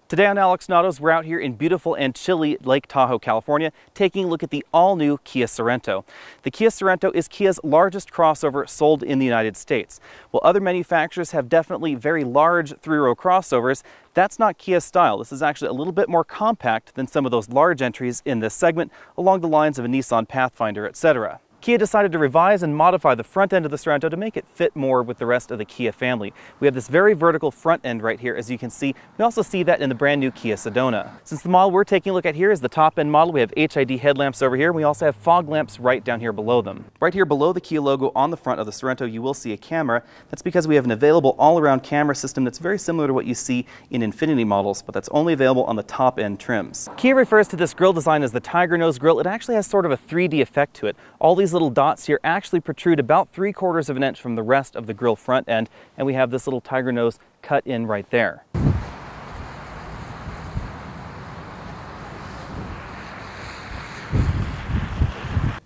Today on Alex Autos, we're out here in beautiful and chilly Lake Tahoe, California, taking a look at the all-new Kia Sorento. The Kia Sorento is Kia's largest crossover sold in the United States. While other manufacturers have definitely very large three-row crossovers, that's not Kia's style. This is actually a little bit more compact than some of those large entries in this segment, along the lines of a Nissan Pathfinder, etc. Kia decided to revise and modify the front end of the Sorento to make it fit more with the rest of the Kia family. We have this very vertical front end right here, as you can see. We also see that in the brand new Kia Sedona. Since the model we're taking a look at here is the top end model, we have HID headlamps over here, and we also have fog lamps right down here below them. Right here below the Kia logo on the front of the Sorento, you will see a camera. That's because we have an available all-around camera system that's very similar to what you see in Infiniti models, but that's only available on the top end trims. Kia refers to this grille design as the tiger nose grille. It actually has sort of a 3D effect to it. All these little dots here actually protrude about 3/4 of an inch from the rest of the grille front end, and we have this little tiger nose cut in right there.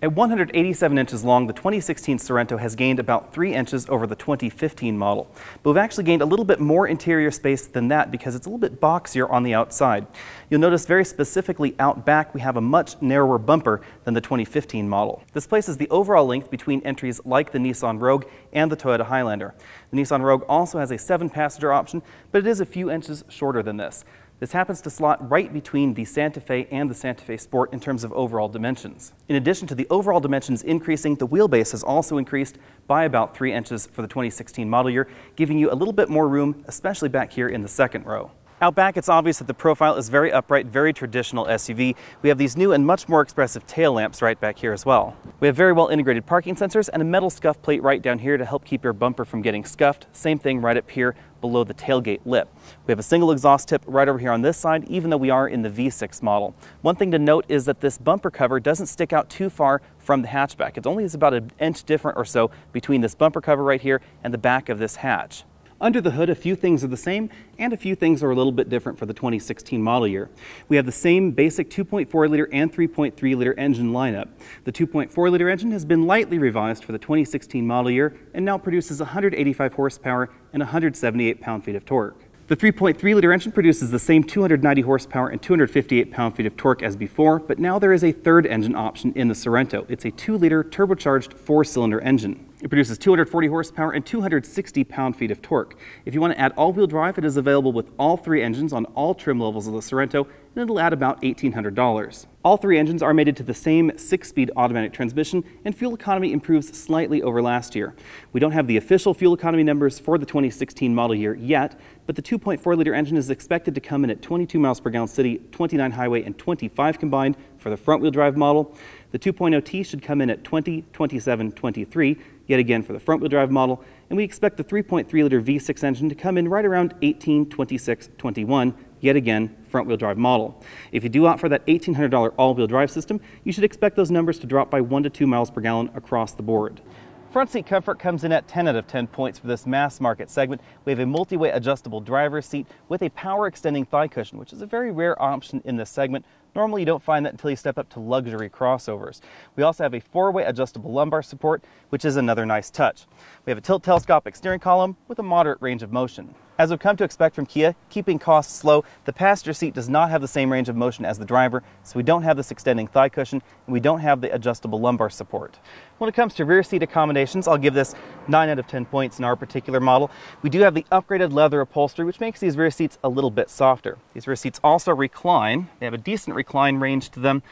At 187 inches long, the 2016 Sorento has gained about 3 inches over the 2015 model. But we've actually gained a little bit more interior space than that because it's a little bit boxier on the outside. You'll notice very specifically out back we have a much narrower bumper than the 2015 model. This places the overall length between entries like the Nissan Rogue and the Toyota Highlander. The Nissan Rogue also has a 7-passenger option, but it is a few inches shorter than this. This happens to slot right between the Santa Fe and the Santa Fe Sport in terms of overall dimensions. In addition to the overall dimensions increasing, the wheelbase has also increased by about 3 inches for the 2016 model year, giving you a little bit more room, especially back here in the second row. Out back, it's obvious that the profile is very upright, very traditional SUV. We have these new and much more expressive tail lamps right back here as well. We have very well integrated parking sensors and a metal scuff plate right down here to help keep your bumper from getting scuffed. Same thing right up here below the tailgate lip. We have a single exhaust tip right over here on this side, even though we are in the V6 model. One thing to note is that this bumper cover doesn't stick out too far from the hatchback. It only is about an inch different or so between this bumper cover right here and the back of this hatch. Under the hood, a few things are the same, and a few things are a little bit different for the 2016 model year. We have the same basic 2.4-liter and 3.3-liter engine lineup. The 2.4-liter engine has been lightly revised for the 2016 model year and now produces 185 horsepower and 178 pound-feet of torque. The 3.3-liter engine produces the same 290 horsepower and 258 pound-feet of torque as before, but now there is a third engine option in the Sorento. It's a 2-liter turbocharged 4-cylinder engine. It produces 240 horsepower and 260 pound-feet of torque. If you want to add all-wheel drive, it is available with all 3 engines on all trim levels of the Sorento, and it'll add about $1,800. All 3 engines are mated to the same 6-speed automatic transmission, and fuel economy improves slightly over last year. We don't have the official fuel economy numbers for the 2016 model year yet, but the 2.4-liter engine is expected to come in at 22 miles per gallon city, 29 highway, and 25 combined for the front-wheel drive model. The 2.0T should come in at 20, 27, 23, yet again for the front-wheel drive model, and we expect the 3.3-liter V6 engine to come in right around 18, 26, 21, yet again front-wheel drive model. If you do opt for that $1,800 all-wheel drive system, you should expect those numbers to drop by 1 to 2 miles per gallon across the board. Front seat comfort comes in at 10 out of 10 points for this mass market segment. We have a multi-way adjustable driver's seat with a power extending thigh cushion, which is a very rare option in this segment. Normally you don't find that until you step up to luxury crossovers. We also have a 4-way adjustable lumbar support, which is another nice touch. We have a tilt telescopic steering column with a moderate range of motion. As we've come to expect from Kia, keeping costs low, the passenger seat does not have the same range of motion as the driver, so we don't have this extending thigh cushion, and we don't have the adjustable lumbar support. When it comes to rear seat accommodations, I'll give this 9 out of 10 points in our particular model. We do have the upgraded leather upholstery, which makes these rear seats a little bit softer. These rear seats also recline. They have a decent recline range to them.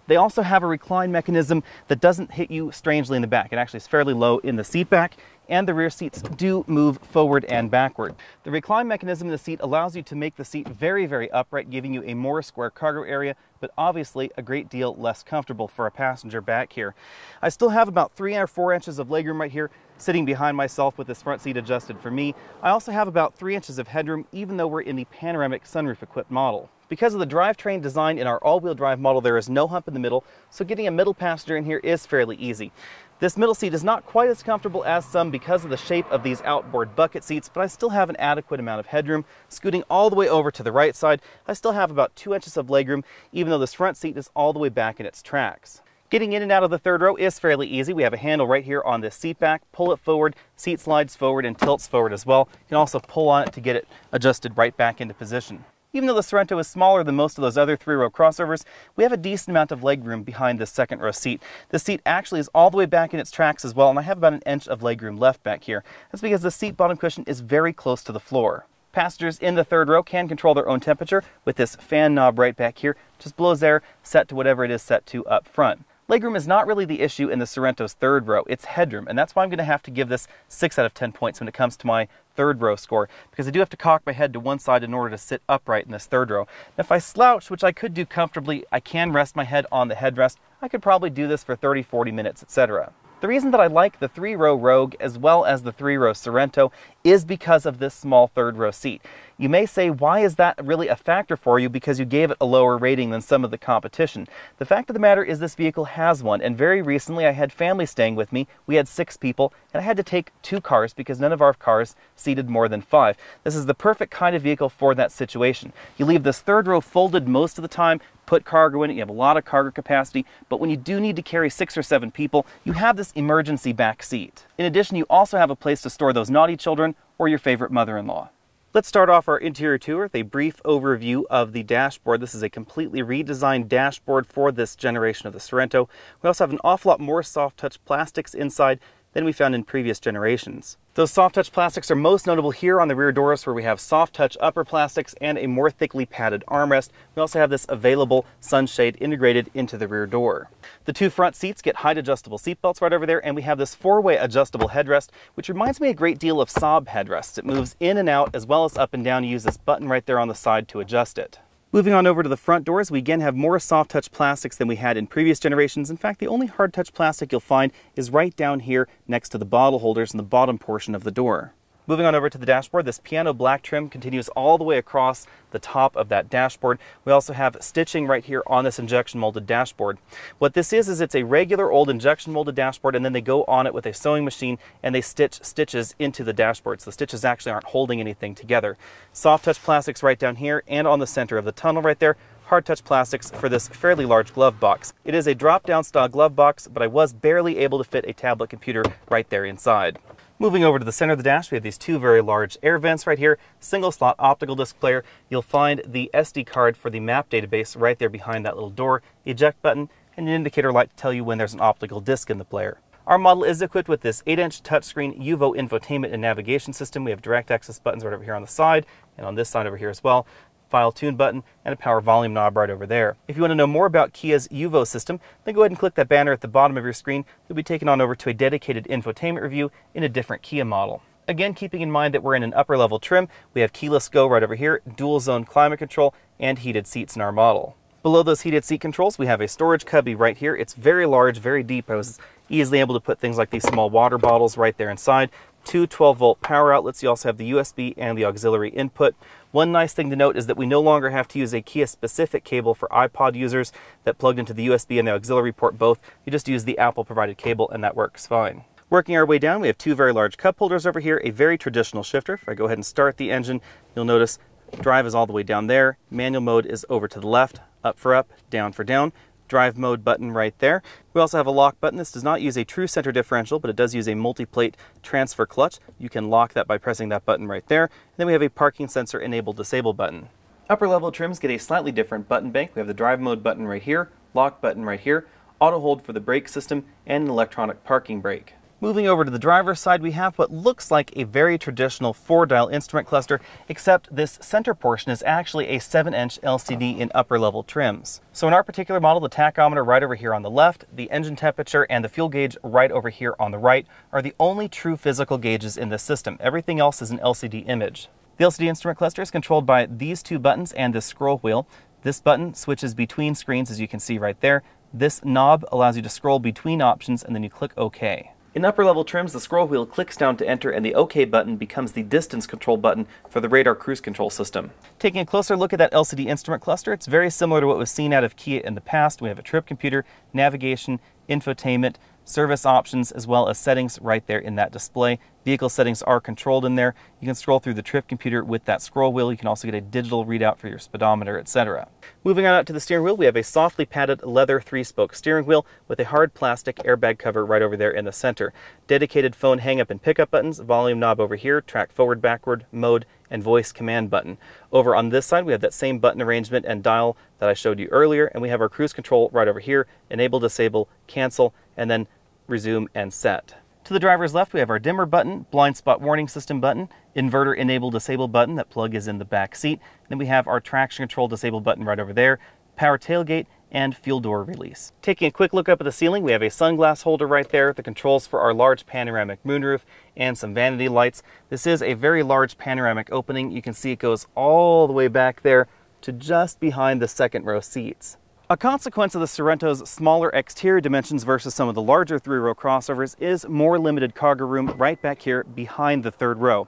They also have a recline mechanism that doesn't hit you strangely in the back. It actually is fairly low in the seat back, and the rear seats do move forward and backward. The recline mechanism in the seat allows you to make the seat very, very upright, giving you a more square cargo area, but obviously a great deal less comfortable for a passenger back here. I still have about 3 or 4 inches of legroom right here, sitting behind myself with this front seat adjusted for me. I also have about 3 inches of headroom, even though we're in the panoramic sunroof equipped model. Because of the drivetrain design in our all-wheel drive model, there is no hump in the middle, so getting a middle passenger in here is fairly easy. This middle seat is not quite as comfortable as some because of the shape of these outboard bucket seats, but I still have an adequate amount of headroom. Scooting all the way over to the right side, I still have about 2 inches of legroom, even though this front seat is all the way back in its tracks. Getting in and out of the third row is fairly easy. We have a handle right here on this seat back. Pull it forward, seat slides forward and tilts forward as well. You can also pull on it to get it adjusted right back into position. Even though the Sorento is smaller than most of those other three-row crossovers, we have a decent amount of legroom behind this second-row seat. The seat actually is all the way back in its tracks as well, and I have about an inch of legroom left back here. That's because the seat bottom cushion is very close to the floor. Passengers in the third row can control their own temperature with this fan knob right back here. Just blows air set to whatever it is set to up front. Legroom is not really the issue in the Sorento's third row, it's headroom, and that's why I'm going to have to give this 6 out of 10 points when it comes to my third row score, because I do have to cock my head to one side in order to sit upright in this third row. Now, if I slouch, which I could do comfortably, I can rest my head on the headrest. I could probably do this for 30-40 minutes, etc. The reason that I like the 3-row Rogue as well as the 3-row Sorento is because of this small third row seat. You may say, why is that really a factor for you because you gave it a lower rating than some of the competition? The fact of the matter is this vehicle has one, and very recently I had family staying with me. We had 6 people, and I had to take 2 cars because none of our cars seated more than 5. This is the perfect kind of vehicle for that situation. You leave this third row folded most of the time, put cargo in it, you have a lot of cargo capacity, but when you do need to carry 6 or 7 people, you have this emergency back seat. In addition, you also have a place to store those naughty children or your favorite mother-in-law. Let's start off our interior tour with a brief overview of the dashboard. This is a completely redesigned dashboard for this generation of the Sorento. We also have an awful lot more soft touch plastics inside than we found in previous generations. Those soft touch plastics are most notable here on the rear doors, where we have soft touch upper plastics and a more thickly padded armrest. We also have this available sunshade integrated into the rear door. The 2 front seats get height adjustable seat belts right over there, and we have this 4-way adjustable headrest, which reminds me a great deal of Saab headrests. It moves in and out as well as up and down. You use this button right there on the side to adjust it. Moving on over to the front doors, we again have more soft touch plastics than we had in previous generations. In fact, the only hard touch plastic you'll find is right down here next to the bottle holders in the bottom portion of the door. Moving on over to the dashboard, this piano black trim continues all the way across the top of that dashboard. We also have stitching right here on this injection molded dashboard. What this is it's a regular old injection molded dashboard, and then they go on it with a sewing machine and they stitch stitches into the dashboard. So the stitches actually aren't holding anything together. Soft touch plastics right down here and on the center of the tunnel right there. Hard touch plastics for this fairly large glove box. It is a drop down style glove box, but I was barely able to fit a tablet computer right there inside. Moving over to the center of the dash, we have these 2 very large air vents right here, single slot optical disc player. You'll find the SD card for the map database right there behind that little door, the eject button, and an indicator light to tell you when there's an optical disc in the player. Our model is equipped with this 8-inch touchscreen UVO infotainment and navigation system. We have direct access buttons right over here on the side, and on this side over here as well. File tune button, and a power volume knob right over there. If you want to know more about Kia's UVO system, then go ahead and click that banner at the bottom of your screen. You'll be taken on over to a dedicated infotainment review in a different Kia model. Again, keeping in mind that we're in an upper level trim, we have keyless go right over here, dual zone climate control, and heated seats in our model. Below those heated seat controls, we have a storage cubby right here. It's very large, very deep. I was easily able to put things like these small water bottles right there inside. 2 12-volt power outlets. You also have the USB and the auxiliary input. One nice thing to note is that we no longer have to use a Kia-specific cable for iPod users that plugged into the USB and the auxiliary port both. You just use the Apple-provided cable, and that works fine. Working our way down, we have 2 very large cup holders over here, a very traditional shifter. If I go ahead and start the engine, you'll notice drive is all the way down there. Manual mode is over to the left, up for up, down for down. Drive mode button right there. We also have a lock button. This does not use a true center differential, but it does use a multi-plate transfer clutch. You can lock that by pressing that button right there. And then we have a parking sensor enable disable button. Upper level trims get a slightly different button bank. We have the drive mode button right here, lock button right here, auto hold for the brake system, and an electronic parking brake. Moving over to the driver's side, we have what looks like a very traditional 4-dial instrument cluster, except this center portion is actually a 7-inch LCD in upper level trims. So in our particular model, the tachometer right over here on the left, the engine temperature, and the fuel gauge right over here on the right are the only true physical gauges in this system. Everything else is an LCD image. The LCD instrument cluster is controlled by these 2 buttons and this scroll wheel. This button switches between screens, as you can see right there. This knob allows you to scroll between options, and then you click OK. In upper level trims, the scroll wheel clicks down to enter, and the OK button becomes the distance control button for the radar cruise control system. Taking a closer look at that LCD instrument cluster, it's very similar to what was seen out of Kia in the past. We have a trip computer, navigation, infotainment, service options, as well as settings right there in that display. Vehicle settings are controlled in there. You can scroll through the trip computer with that scroll wheel. You can also get a digital readout for your speedometer, etc. Moving on out to the steering wheel, we have a softly padded leather 3-spoke steering wheel with a hard plastic airbag cover right over there in the center. Dedicated phone hang-up and pickup buttons, volume knob over here, track forward, backward, mode, and voice command button. Over on this side, we have that same button arrangement and dial that I showed you earlier, and we have our cruise control right over here, enable, disable, cancel, and then resume and set. To the driver's left, we have our dimmer button, blind spot warning system button, inverter enable disable button. That plug is in the back seat. Then we have our traction control disable button right over there, power tailgate, and fuel door release. Taking a quick look up at the ceiling, we have a sunglass holder right there, the controls for our large panoramic moonroof, and some vanity lights. This is a very large panoramic opening. You can see it goes all the way back there to just behind the second row seats. A consequence of the Sorento's smaller exterior dimensions versus some of the larger three-row crossovers is more limited cargo room right back here behind the third row.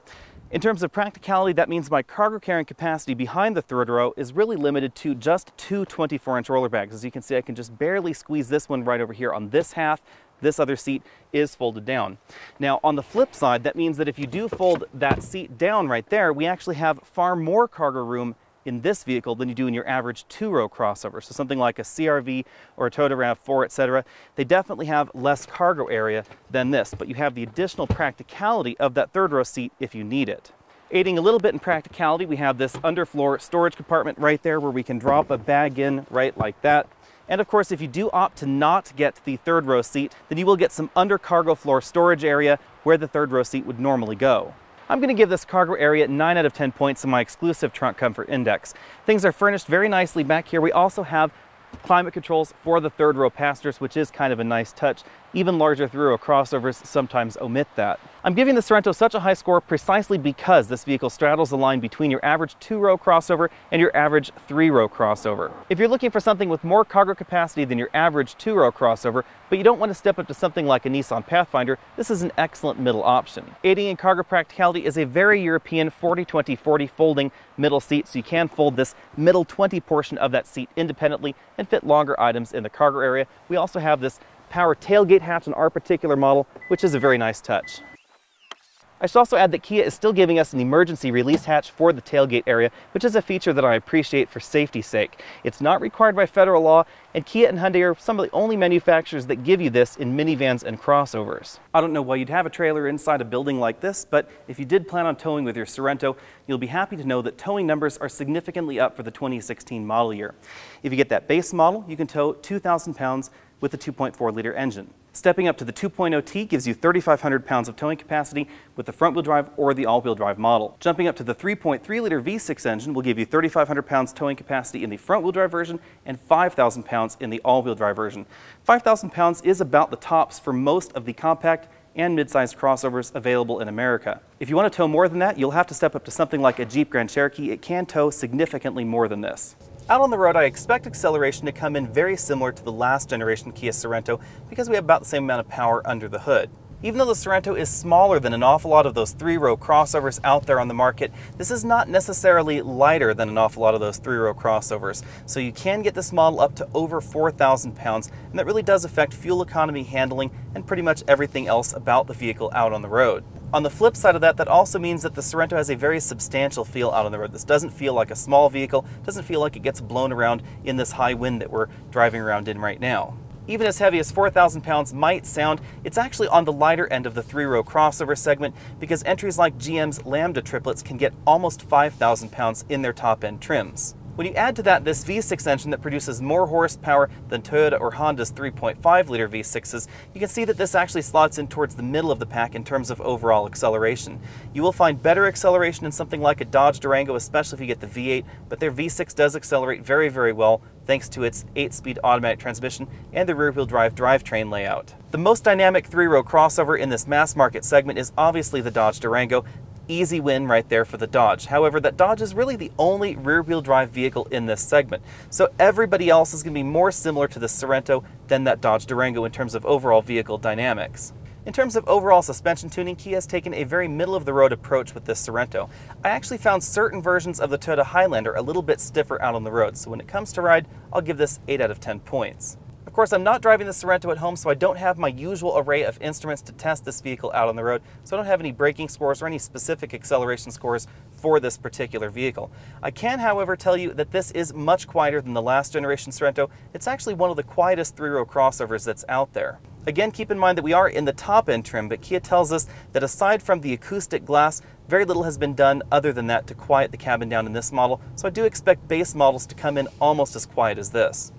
In terms of practicality, that means my cargo carrying capacity behind the third row is really limited to just two 24-inch roller bags. As you can see, I can just barely squeeze this one right over here on this half. This other seat is folded down. Now, on the flip side, that means that if you do fold that seat down right there, we actually have far more cargo room in this vehicle than you do in your average two-row crossover. So something like a CR-V or a Toyota RAV4, etc. They definitely have less cargo area than this, but you have the additional practicality of that third row seat if you need it. Aiding a little bit in practicality, we have this underfloor storage compartment right there where we can drop a bag in right like that. And of course, if you do opt to not get the third row seat, then you will get some under cargo floor storage area where the third row seat would normally go. I'm going to give this cargo area 9 out of 10 points in my exclusive Trunk Comfort Index. Things are furnished very nicely back here. We also have climate controls for the third row passengers, which is kind of a nice touch. Even larger three-row crossovers sometimes omit that. I'm giving the Sorento such a high score precisely because this vehicle straddles the line between your average two-row crossover and your average three-row crossover. If you're looking for something with more cargo capacity than your average two-row crossover, but you don't want to step up to something like a Nissan Pathfinder, this is an excellent middle option. Aiding in cargo practicality is a very European 40-20-40 folding middle seat, so you can fold this middle 20 portion of that seat independently and fit longer items in the cargo area. We also have this power tailgate hatch on our particular model, which is a very nice touch. I should also add that Kia is still giving us an emergency release hatch for the tailgate area, which is a feature that I appreciate for safety's sake. It's not required by federal law, and Kia and Hyundai are some of the only manufacturers that give you this in minivans and crossovers. I don't know why you'd have a trailer inside a building like this, but if you did plan on towing with your Sorento, you'll be happy to know that towing numbers are significantly up for the 2016 model year. If you get that base model, you can tow 2,000 pounds with a 2.4-liter engine. Stepping up to the 2.0T gives you 3,500 pounds of towing capacity with the front-wheel drive or the all-wheel drive model. Jumping up to the 3.3-liter V6 engine will give you 3,500 pounds towing capacity in the front-wheel drive version and 5,000 pounds in the all-wheel drive version. 5,000 pounds is about the tops for most of the compact and mid-sized crossovers available in America. If you want to tow more than that, you'll have to step up to something like a Jeep Grand Cherokee. It can tow significantly more than this. Out on the road, I expect acceleration to come in very similar to the last generation Kia Sorento because we have about the same amount of power under the hood. Even though the Sorento is smaller than an awful lot of those three-row crossovers out there on the market, this is not necessarily lighter than an awful lot of those three-row crossovers. So you can get this model up to over 4,000 pounds, and that really does affect fuel economy, handling, and pretty much everything else about the vehicle out on the road. On the flip side of that, that also means that the Sorento has a very substantial feel out on the road. This doesn't feel like a small vehicle, doesn't feel like it gets blown around in this high wind that we're driving around in right now. Even as heavy as 4,000 pounds might sound, it's actually on the lighter end of the three-row crossover segment because entries like GM's Lambda triplets can get almost 5,000 pounds in their top-end trims. When you add to that this V6 engine that produces more horsepower than Toyota or Honda's 3.5-liter V6s, you can see that this actually slots in towards the middle of the pack in terms of overall acceleration. You will find better acceleration in something like a Dodge Durango, especially if you get the V8, but their V6 does accelerate very, very well thanks to its 8-speed automatic transmission and the rear-wheel drive drivetrain layout. The most dynamic three-row crossover in this mass market segment is obviously the Dodge Durango. Easy win right there for the Dodge. However, that Dodge is really the only rear-wheel drive vehicle in this segment. So everybody else is going to be more similar to the Sorento than that Dodge Durango in terms of overall vehicle dynamics. In terms of overall suspension tuning, Kia has taken a very middle-of-the-road approach with this Sorento. I actually found certain versions of the Toyota Highlander a little bit stiffer out on the road, so when it comes to ride, I'll give this 8 out of 10 points. Of course, I'm not driving the Sorento at home, so I don't have my usual array of instruments to test this vehicle out on the road, so I don't have any braking scores or any specific acceleration scores for this particular vehicle. I can, however, tell you that this is much quieter than the last generation Sorento. It's actually one of the quietest three-row crossovers that's out there. Again, keep in mind that we are in the top-end trim, but Kia tells us that aside from the acoustic glass, very little has been done other than that to quiet the cabin down in this model, so I do expect base models to come in almost as quiet as this.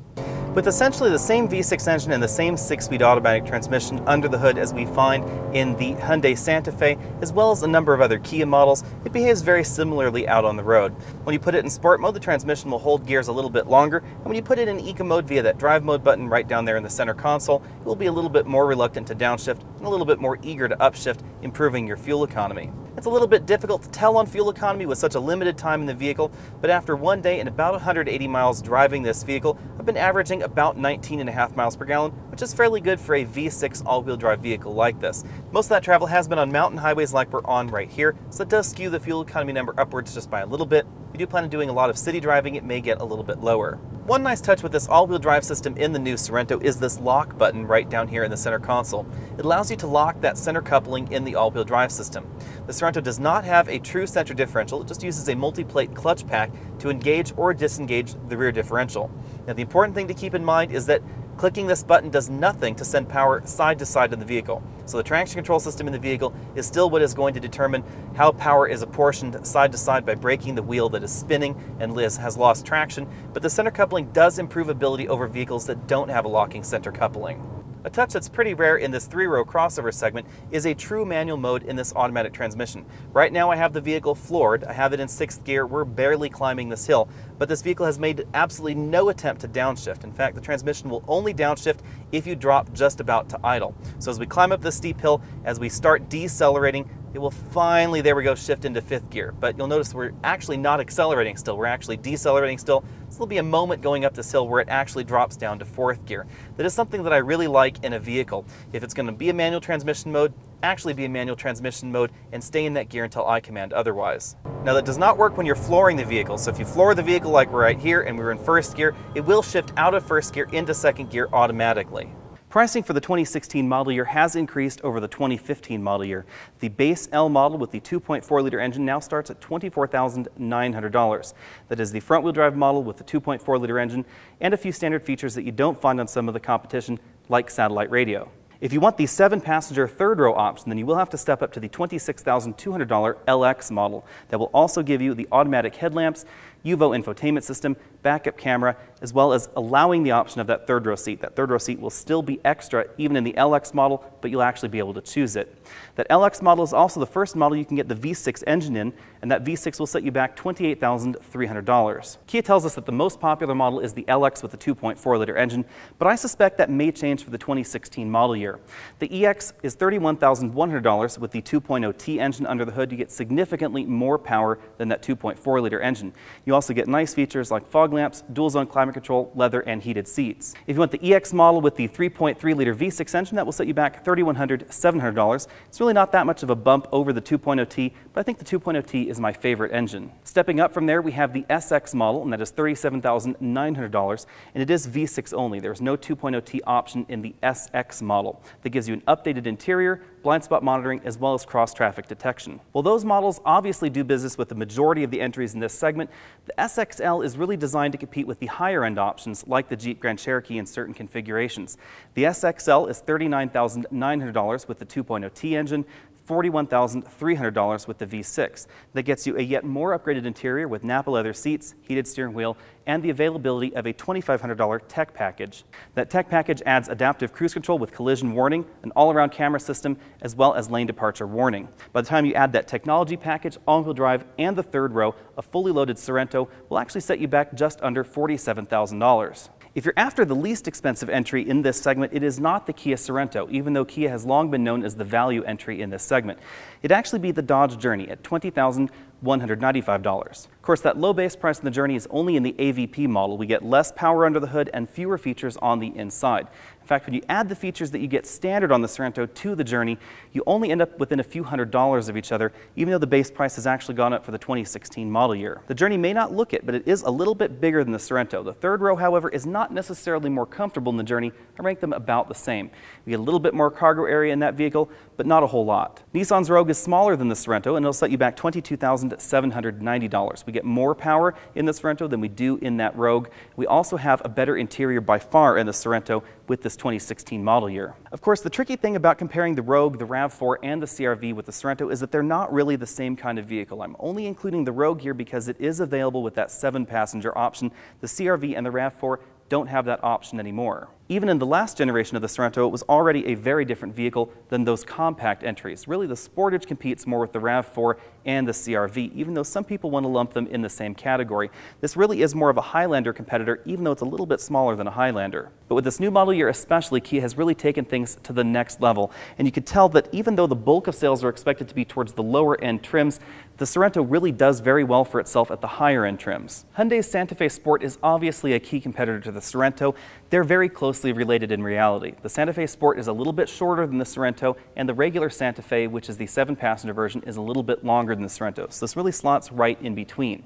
With essentially the same V6 engine and the same 6-speed automatic transmission under the hood as we find in the Hyundai Santa Fe, as well as a number of other Kia models, it behaves very similarly out on the road. When you put it in sport mode, the transmission will hold gears a little bit longer, and when you put it in eco mode via that drive mode button right down there in the center console, it will be a little bit more reluctant to downshift and a little bit more eager to upshift, improving your fuel economy. It's a little bit difficult to tell on fuel economy with such a limited time in the vehicle, but after one day and about 180 miles driving this vehicle, I've been averaging about 19.5 miles per gallon, which is fairly good for a V6 all-wheel drive vehicle like this. Most of that travel has been on mountain highways like we're on right here, so it does skew the fuel economy number upwards just by a little bit. If you do plan on doing a lot of city driving, it may get a little bit lower. One nice touch with this all-wheel drive system in the new Sorento is this lock button right down here in the center console. It allows you to lock that center coupling in the all-wheel drive system. The Sorento does not have a true center differential, it just uses a multi-plate clutch pack to engage or disengage the rear differential. Now the important thing to keep in mind is that clicking this button does nothing to send power side to side in the vehicle. So the traction control system in the vehicle is still what is going to determine how power is apportioned side to side by braking the wheel that is spinning and has lost traction, but the center coupling does improve ability over vehicles that don't have a locking center coupling. A touch that's pretty rare in this three-row crossover segment is a true manual mode in this automatic transmission. Right now I have the vehicle floored, I have it in 6th gear, we're barely climbing this hill, but this vehicle has made absolutely no attempt to downshift. In fact, the transmission will only downshift if you drop just about to idle. So as we climb up this steep hill, as we start decelerating, it will finally, there we go, shift into 5th gear. But you'll notice we're actually not accelerating still, we're actually decelerating still. So there'll be a moment going up this hill where it actually drops down to 4th gear. That is something that I really like in a vehicle. If it's going to be a manual transmission mode, actually be a manual transmission mode and stay in that gear until I command otherwise. Now that does not work when you're flooring the vehicle. So if you floor the vehicle like we're right here and we're in 1st gear, it will shift out of 1st gear into 2nd gear automatically. Pricing for the 2016 model year has increased over the 2015 model year. The base L model with the 2.4-liter engine now starts at $24,900. That is the front-wheel drive model with the 2.4-liter engine and a few standard features that you don't find on some of the competition, like satellite radio. If you want the 7-passenger third-row option, then you will have to step up to the $26,200 LX model. That will also give you the automatic headlamps, UVO infotainment system, backup camera, as well as allowing the option of that third-row seat. That third-row seat will still be extra even in the LX model, but you'll actually be able to choose it. That LX model is also the first model you can get the V6 engine in, and that V6 will set you back $28,300. Kia tells us that the most popular model is the LX with the 2.4-liter engine, but I suspect that may change for the 2016 model year. The EX is $31,100 with the 2.0T engine under the hood. You get significantly more power than that 2.4-liter engine. You also get nice features like fog lamps, dual-zone climate control, leather, and heated seats. If you want the EX model with the 3.3-liter V6 engine, that will set you back $3,100-$700. It's really not that much of a bump over the 2.0T, but I think the 2.0T is my favorite engine. Stepping up from there, we have the SX model, and that is $37,900, and it is V6 only. There's no 2.0T option in the SX model. That gives you an updated interior, blind spot monitoring, as well as cross-traffic detection. While those models obviously do business with the majority of the entries in this segment, the SXL is really designed to compete with the higher-end options like the Jeep Grand Cherokee in certain configurations. The SXL is $39,900 with the 2.0T engine, $41,300 with the V6. That gets you a yet more upgraded interior with Napa leather seats, heated steering wheel, and the availability of a $2,500 tech package. That tech package adds adaptive cruise control with collision warning, an all-around camera system, as well as lane departure warning. By the time you add that technology package, all-wheel drive, and the third row, a fully loaded Sorento will actually set you back just under $47,000. If you're after the least expensive entry in this segment, it is not the Kia Sorento, even though Kia has long been known as the value entry in this segment. It'd actually be the Dodge Journey at $20,195. Of course, that low base price in the Journey is only in the AVP model. We get less power under the hood and fewer features on the inside. In fact, when you add the features that you get standard on the Sorento to the Journey, you only end up within a few $100s of each other, even though the base price has actually gone up for the 2016 model year. The Journey may not look it, but it is a little bit bigger than the Sorento. The third row, however, is not necessarily more comfortable in the Journey. I rank them about the same. We get a little bit more cargo area in that vehicle, but not a whole lot. Nissan's Rogue is smaller than the Sorento, and it'll set you back $22,790. We get more power in the Sorento than we do in that Rogue. We also have a better interior by far in the Sorento with this 2016 model year. Of course, the tricky thing about comparing the Rogue, the RAV4, and the CR-V with the Sorento is that they're not really the same kind of vehicle. I'm only including the Rogue here because it is available with that 7-passenger option. The CR-V and the RAV4 don't have that option anymore. Even in the last generation of the Sorento, it was already a very different vehicle than those compact entries. Really, the Sportage competes more with the RAV4 and the CR-V, even though some people want to lump them in the same category. This really is more of a Highlander competitor, even though it's a little bit smaller than a Highlander. But with this new model year especially, Kia has really taken things to the next level. And you could tell that even though the bulk of sales are expected to be towards the lower end trims, the Sorento really does very well for itself at the higher end trims. Hyundai's Santa Fe Sport is obviously a key competitor to the Sorento. They're very closely related in reality. The Santa Fe Sport is a little bit shorter than the Sorento, and the regular Santa Fe, which is the 7-passenger version, is a little bit longer than the Sorento. So this really slots right in between.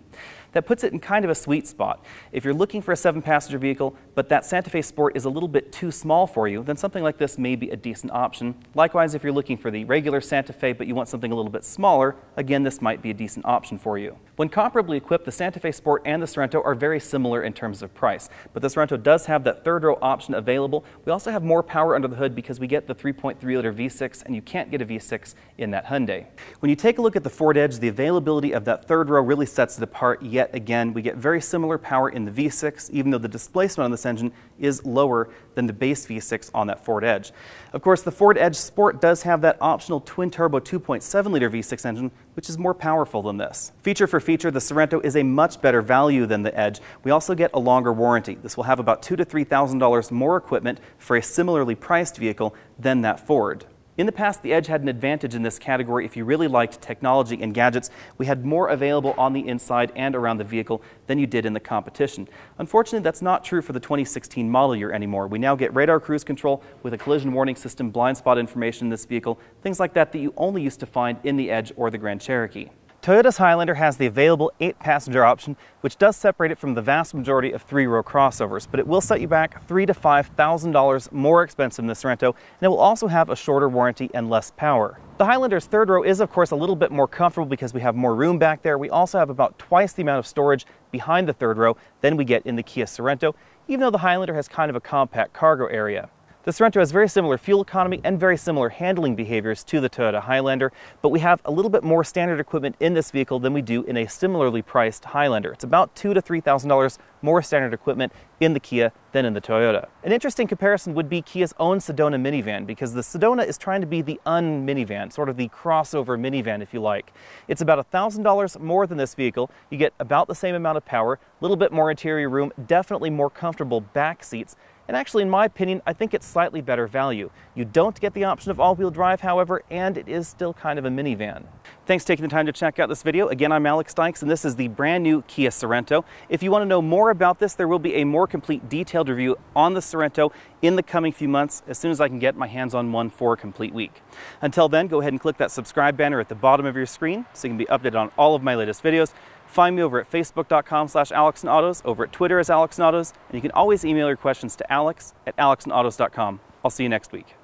That puts it in kind of a sweet spot. If you're looking for a 7-passenger vehicle, but that Santa Fe Sport is a little bit too small for you, then something like this may be a decent option. Likewise, if you're looking for the regular Santa Fe, but you want something a little bit smaller, again, this might be a decent option for you. When comparably equipped, the Santa Fe Sport and the Sorento are very similar in terms of price, but the Sorento does have that third row option available. We also have more power under the hood because we get the 3.3-liter V6, and you can't get a V6 in that Hyundai. When you take a look at the Ford Edge, the availability of that third row really sets it apart yet again. We get very similar power in the V6, even though the displacement on this engine is lower than the base V6 on that Ford Edge. Of course, the Ford Edge Sport does have that optional twin-turbo 2.7-liter V6 engine, which is more powerful than this. Feature for feature, the Sorento is a much better value than the Edge. We also get a longer warranty. This will have about $2,000 to $3,000 more equipment for a similarly priced vehicle than that Ford. In the past, the Edge had an advantage in this category if you really liked technology and gadgets. We had more available on the inside and around the vehicle than you did in the competition. Unfortunately, that's not true for the 2016 model year anymore. We now get radar cruise control with a collision warning system, blind spot information in this vehicle, things like that that you only used to find in the Edge or the Grand Cherokee. Toyota's Highlander has the available 8-passenger option, which does separate it from the vast majority of 3-row crossovers, but it will set you back $3,000 to $5,000 more expensive than the Sorento, and it will also have a shorter warranty and less power. The Highlander's third row is, of course, a little bit more comfortable because we have more room back there. We also have about twice the amount of storage behind the third row than we get in the Kia Sorento, even though the Highlander has kind of a compact cargo area. The Sorento has very similar fuel economy and very similar handling behaviors to the Toyota Highlander, but we have a little bit more standard equipment in this vehicle than we do in a similarly priced Highlander. It's about $2,000 to $3,000 more standard equipment in the Kia than in the Toyota. An interesting comparison would be Kia's own Sedona Minivan, because the Sedona is trying to be the minivan, sort of the crossover minivan if you like. It's about $1,000 more than this vehicle. You get about the same amount of power, a little bit more interior room, definitely more comfortable back seats, and actually, in my opinion, I think it's slightly better value. You don't get the option of all-wheel drive, however, and it is still kind of a minivan. Thanks for taking the time to check out this video. Again, I'm Alex Dykes, and this is the brand new Kia Sorento. If you want to know more about this, there will be a more complete, detailed review on the Sorento in the coming few months, as soon as I can get my hands on one for a complete week. Until then, go ahead and click that subscribe banner at the bottom of your screen so you can be updated on all of my latest videos. Find me over at facebook.com/AlexandAutos, over at Twitter as AlexandAutos, and you can always email your questions to alex@alexandautos.com. I'll see you next week.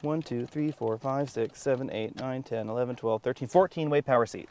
One, 2, 3, 4, 5, 6, 7, 8, 9, 10, 11, 12, 13, 14-way power seat.